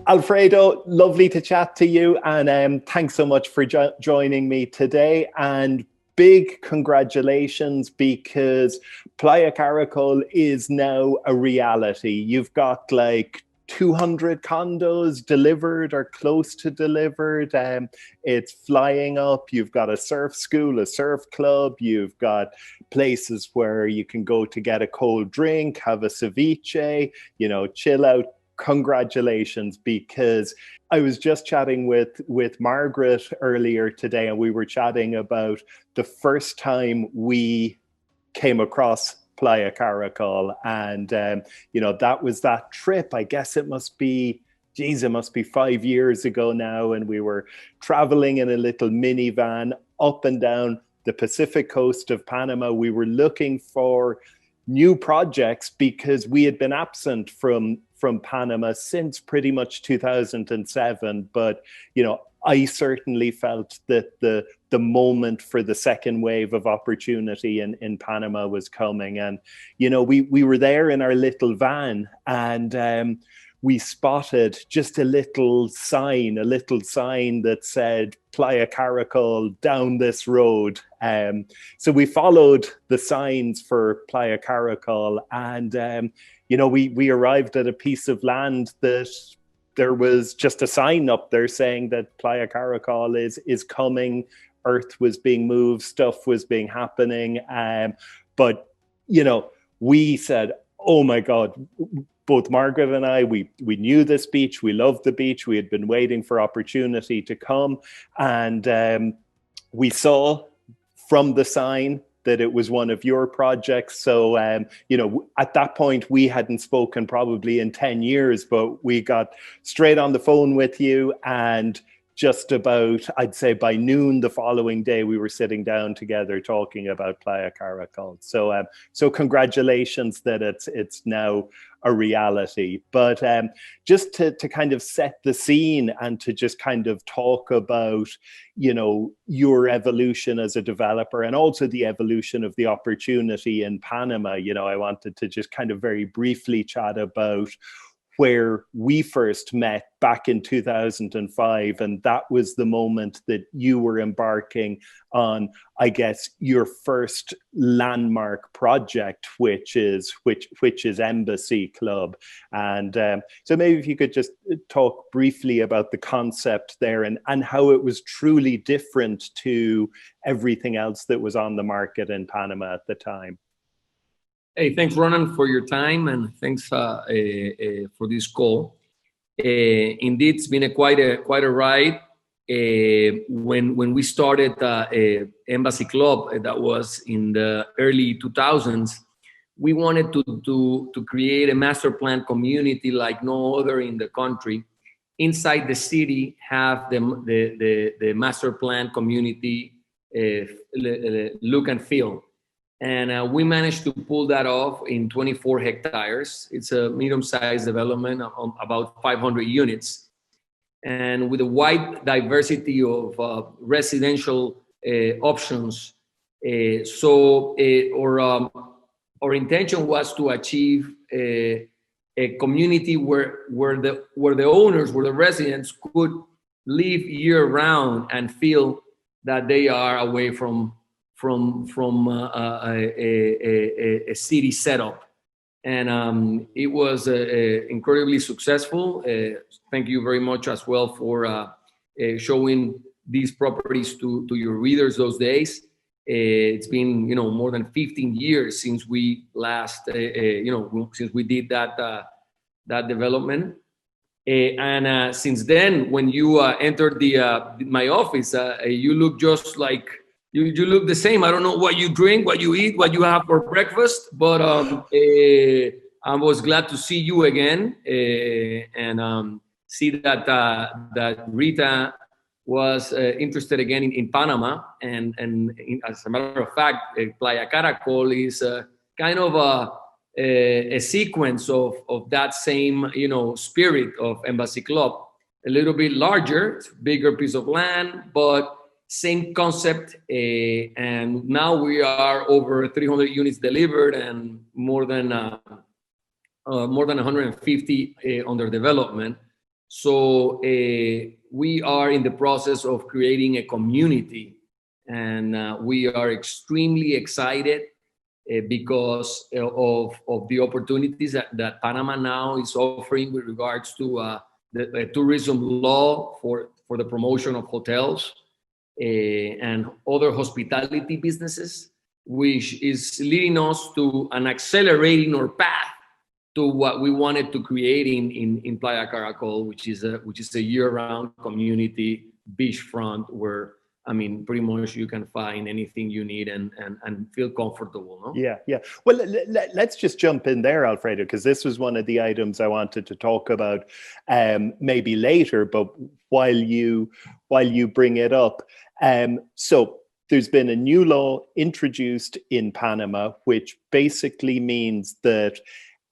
Alfredo, lovely to chat to you, and thanks so much for joining me today. And big congratulations, because Playa Caracol is now a reality. You've got like 200 condos delivered or close to delivered. It's flying up. You've got a surf school, a surf club. You've got places where you can go to get a cold drink, have a ceviche, chill out. Congratulations, because I was just chatting with Margaret earlier today, and we were chatting about the first time we came across Playa Caracol, and that was that trip. I guess it must be 5 years ago now, and we were traveling in a little minivan up and down the Pacific coast of Panama. We were looking for new projects because we had been absent from Panama since pretty much 2007. But, I certainly felt that the moment for the second wave of opportunity in Panama was coming. And, we were there in our little van, and we spotted just a little sign that said Playa Caracol down this road. So we followed the signs for Playa Caracol, and we arrived at a piece of land that there was just a sign up there saying that Playa Caracol is coming. Earth was being moved, stuff was being happening. But we said, oh my God, both Margaret and I, we knew this beach, we loved the beach, we had been waiting for opportunity to come. And we saw from the sign that it was one of your projects. So, at that point, we hadn't spoken probably in 10 years, but we got straight on the phone with you, and just about, I'd say by noon the following day, we were sitting down together talking about Playa Caracol. So congratulations that it's now a reality. But just to kind of set the scene and to just kind of talk about, your evolution as a developer, and also the evolution of the opportunity in Panama, I wanted to just kind of very briefly chat about where we first met back in 2005. And that was the moment that you were embarking on, I guess, your first landmark project, which is Embassy Club. And so maybe if you could just talk briefly about the concept there, and how it was truly different to everything else that was on the market in Panama at the time. Hey, thanks, Ronan, for your time, and thanks for this call. Indeed, it's been quite a ride. When we started Embassy Club, that was in the early 2000s, we wanted to create a master plan community like no other in the country. Inside the city, have the master plan community look and feel. And we managed to pull that off in 24 hectares. It's a medium-sized development of about 500 units. And with a wide diversity of residential options. Our intention was to achieve a community where the owners, where the residents could live year-round and feel that they are away from a city setup. And it was incredibly successful. Thank you very much as well for showing these properties to your readers those days. It's been more than 15 years since we last since we did that development. And since then, when you entered my office, you look just like you look the same. I don't know what you drink, what you eat, what you have for breakfast, but I was glad to see you again and see that RETA was interested again in Panama. And as a matter of fact, Playa Caracol is kind of a sequence of that same spirit of Embassy Club. A little bit larger, bigger piece of land, but same concept, and now we are over 300 units delivered and more than 150 under development. So we are in the process of creating a community, and we are extremely excited because of the opportunities that Panama now is offering with regards to the tourism law for the promotion of hotels and other hospitality businesses, which is leading us to an accelerating our path to what we wanted to create in Playa Caracol, which is a year-round community beachfront where, I mean, pretty much you can find anything you need and feel comfortable, no? Yeah, yeah. Well, let's just jump in there, Alfredo, because this was one of the items I wanted to talk about maybe later, but while you bring it up. So there's been a new law introduced in Panama, which basically means that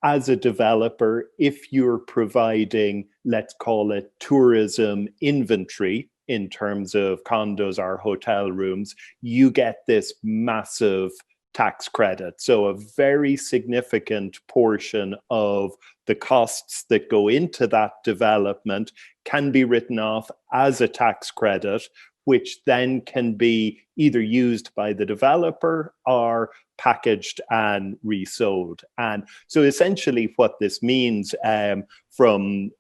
as a developer, if you're providing, let's call it tourism inventory in terms of condos or hotel rooms, you get this massive tax credit. So a very significant portion of the costs that go into that development can be written off as a tax credit, which then can be either used by the developer or packaged and resold. And so essentially what this means from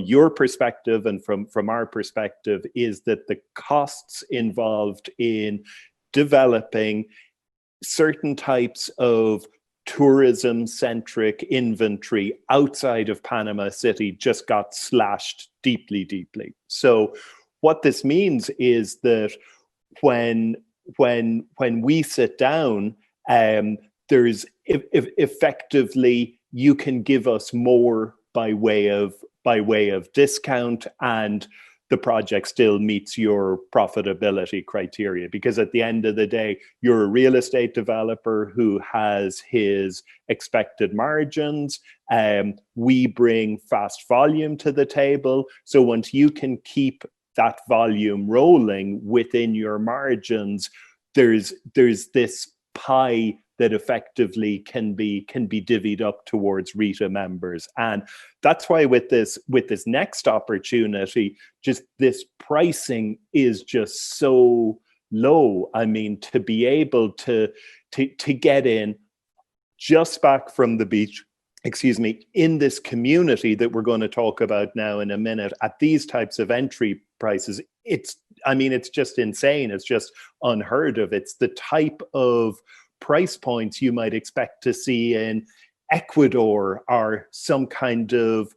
your perspective and from our perspective is that the costs involved in developing certain types of tourism-centric inventory outside of Panama City just got slashed deeply, deeply. So what this means is that when we sit down, there's effectively, you can give us more by way of discount, and the project still meets your profitability criteria. Because at the end of the day, you're a real estate developer who has his expected margins. We bring fast volume to the table. So once you can keep that volume rolling within your margins, there's this pie that effectively can be divvied up towards RETA members. And that's why with this next opportunity, just this pricing is just so low. I mean, to be able to get in just back from the beach, in this community that we're going to talk about now in a minute, at these types of entry prices, it's just insane. It's just unheard of. It's the type of price points you might expect to see in Ecuador or some kind of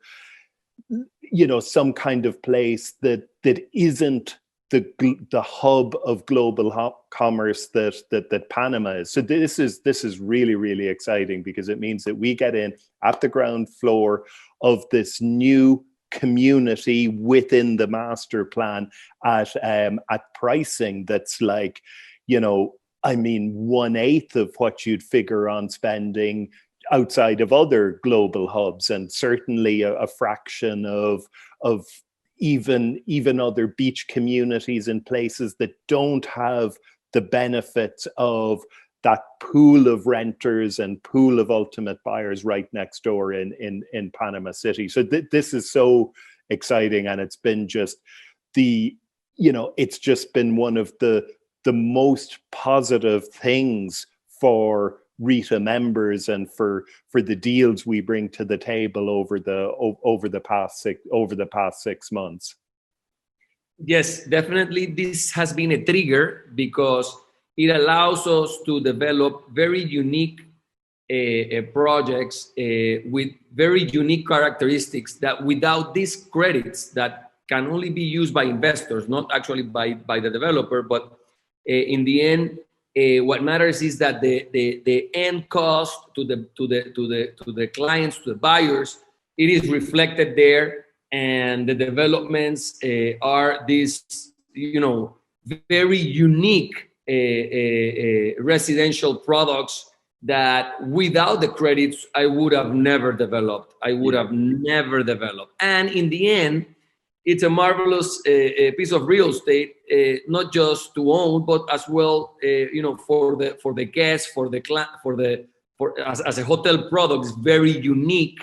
place that isn't the hub of global commerce that Panama is. So this is really, really exciting, because it means that we get in at the ground floor of this new community within the master plan at pricing that's like, 1/8 of what you'd figure on spending outside of other global hubs, and certainly a fraction of even other beach communities in places that don't have the benefits of that pool of renters and pool of ultimate buyers right next door in Panama City. So this is so exciting, and it's been just it's just been one of the most positive things for RETA members and for the deals we bring to the table over the past 6 months. Yes, definitely. This has been a trigger because it allows us to develop very unique projects with very unique characteristics that without these credits that can only be used by investors, not actually by the developer, but in the end, what matters is that the end cost to the clients, to the buyers, it is reflected there, and the developments are these, very unique residential products that without the credits I would have never developed. And in the end, it's a marvelous piece of real estate, not just to own, but as well, for the guests, as a hotel product, it's very unique,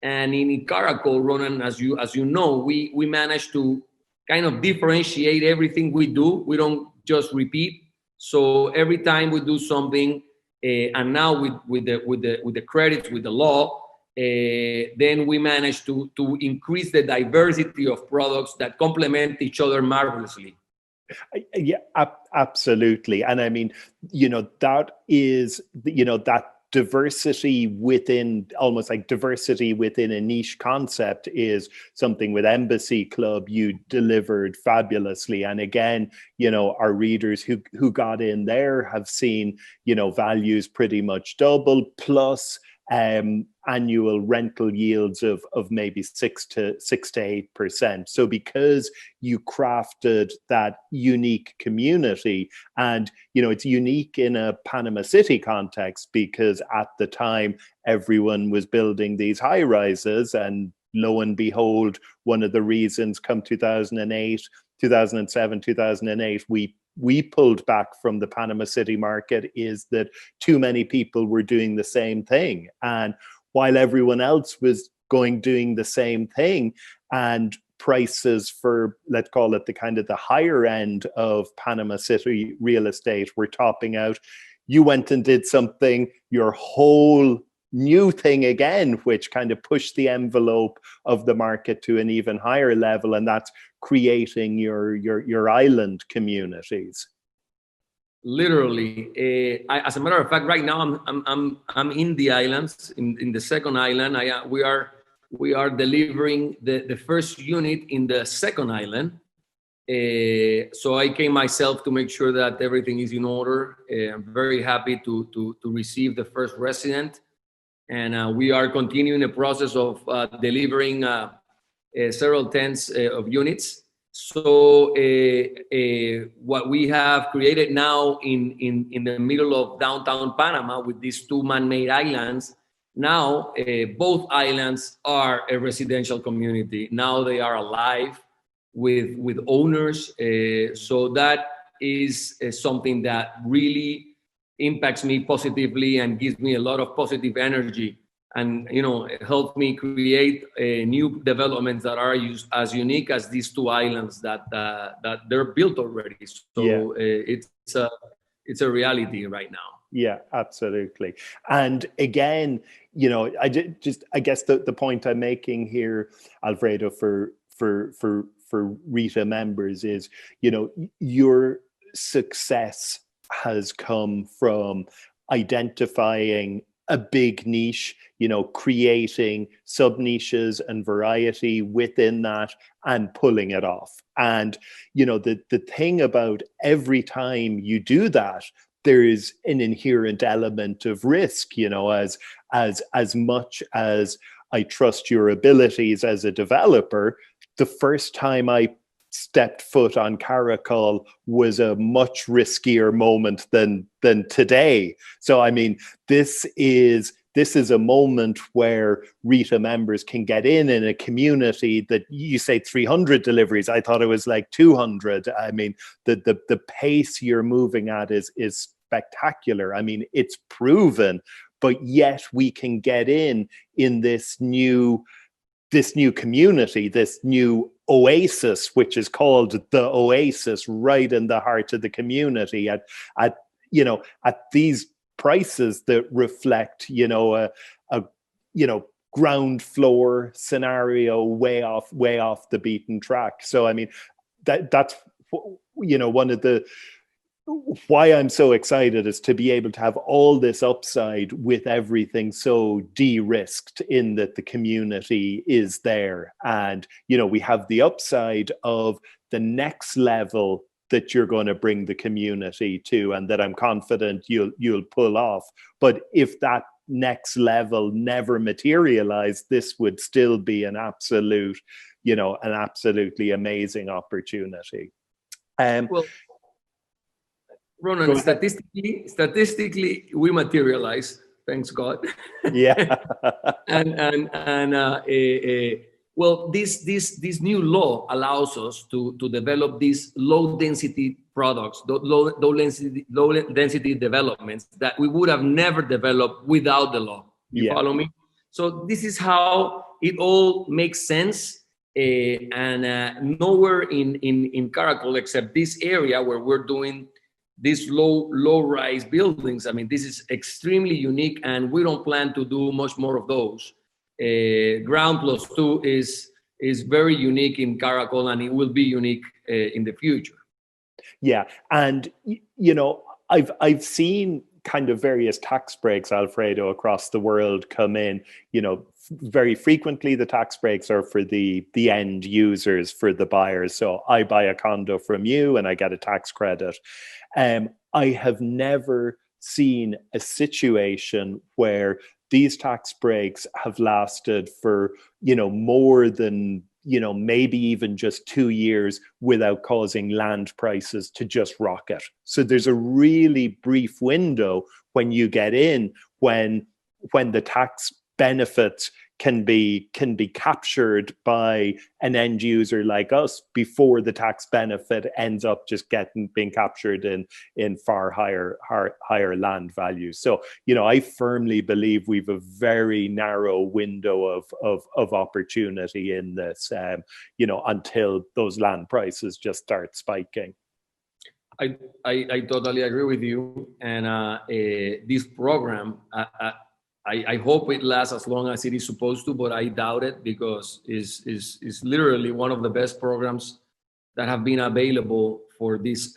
And in Caracol, Ronan, as you know, we managed to kind of differentiate everything we do. We don't just repeat. So every time we do something, and now with the credits, with the law, then we manage to increase the diversity of products that complement each other marvelously. Yeah, absolutely. And I mean, that is, that diversity within, almost like diversity within a niche concept, is something with Embassy Club you delivered fabulously. And again, our readers who got in there have seen, values pretty much double, plus annual rental yields of maybe 6 to 8%. So because you crafted that unique community, and it's unique in a Panama City context, because at the time everyone was building these high rises, and lo and behold, one of the reasons come 2007, 2008, we pulled back from the Panama City market is that too many people were doing the same thing. And while everyone else was doing the same thing, and prices for, let's call it, the kind of the higher end of Panama City real estate were topping out, you went and did something, your whole new thing again, which kind of pushed the envelope of the market to an even higher level, and that's creating your island communities. Literally, as a matter of fact, right now I'm in the islands, in the second island. We are delivering the first unit in the second island. So I came myself to make sure that everything is in order. I'm very happy to receive the first resident. And we are continuing the process of delivering several tens of units. So what we have created now in the middle of downtown Panama, with these two man-made islands, now both islands are a residential community. Now they are alive with owners. So that is something that really impacts me positively and gives me a lot of positive energy, and it helps me create new developments that are as unique as these two islands that they're built already. So yeah. It's a reality right now. Yeah, absolutely. And again, I guess the point I'm making here, Alfredo, for RETA members is, your success has come from identifying a big niche, creating sub niches and variety within that and pulling it off. And, the thing about every time you do that, there is an inherent element of risk, as much as I trust your abilities as a developer. The first time I stepped foot on Caracol was a much riskier moment than today. So I mean, this is a moment where RETA members can get in a community that you say 300 deliveries. I thought it was like 200. I mean, the pace you're moving at is spectacular. I mean, it's proven, but yet we can get in this new community, this new oasis, which is called the Oasis, right in the heart of the community, at these prices that reflect a ground floor scenario way off the beaten track. So I mean, that's one of the why I'm so excited is to be able to have all this upside with everything so de-risked, in that the community is there. And, we have the upside of the next level that you're going to bring the community to, and that I'm confident you'll pull off. But if that next level never materialized, this would still be an absolutely amazing opportunity. Well, Ronan, statistically, we materialize. Thanks God. Yeah. Well, this new law allows us to develop these low density products, low density developments that we would have never developed without the law. You follow me? So this is how it all makes sense. And nowhere in Caracol except this area where we're doing these low-rise buildings. I mean, this is extremely unique, and we don't plan to do much more of those. Ground plus 2 is very unique in Caracol, and it will be unique in the future. Yeah, and you know, I've seen kind of various tax breaks, Alfredo, across the world come in. You know, very frequently the tax breaks are for the end users, for the buyers. So I buy a condo from you and I get a tax credit. I have never seen a situation where these tax breaks have lasted for, you know, more than, you know, maybe even just 2 years without causing land prices to just rocket. So there's a really brief window when you get in, when the tax benefits can be captured by an end user like us before the tax benefit ends up just being captured in far higher land values. So, you know, I firmly believe we've a very narrow window of opportunity in this, you know, until those land prices just start spiking. I totally agree with you. And this program, I hope it lasts as long as it is supposed to, but I doubt it, because it's literally one of the best programs that have been available for this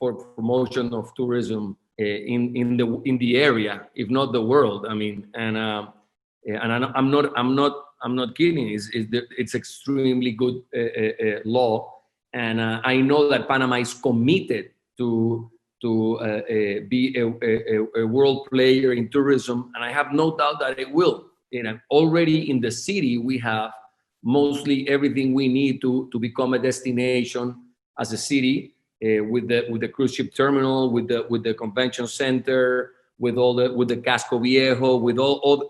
for promotion of tourism in the area, if not the world. I mean, and I'm not kidding. It's extremely good law, and I know that Panama is committed to be a world player in tourism, and I have no doubt that it will. You know, already in the city, we have mostly everything we need to become a destination as a city, with the cruise ship terminal, with the convention center, with the Casco Viejo, with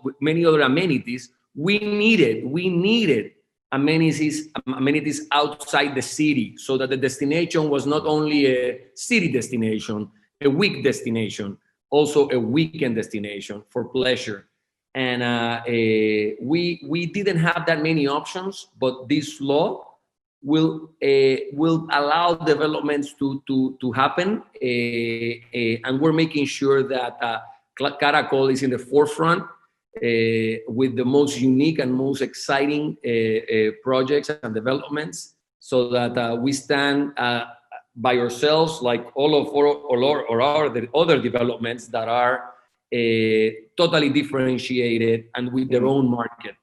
with many other amenities. We needed amenities outside the city, so that the destination was not only a city destination, a week destination, also a weekend destination for pleasure. And we didn't have that many options, but this law will allow developments to happen, and we're making sure that Caracol is in the forefront, with the most unique and most exciting projects and developments, so that we stand by ourselves, like all our other developments that are totally differentiated and with their own market.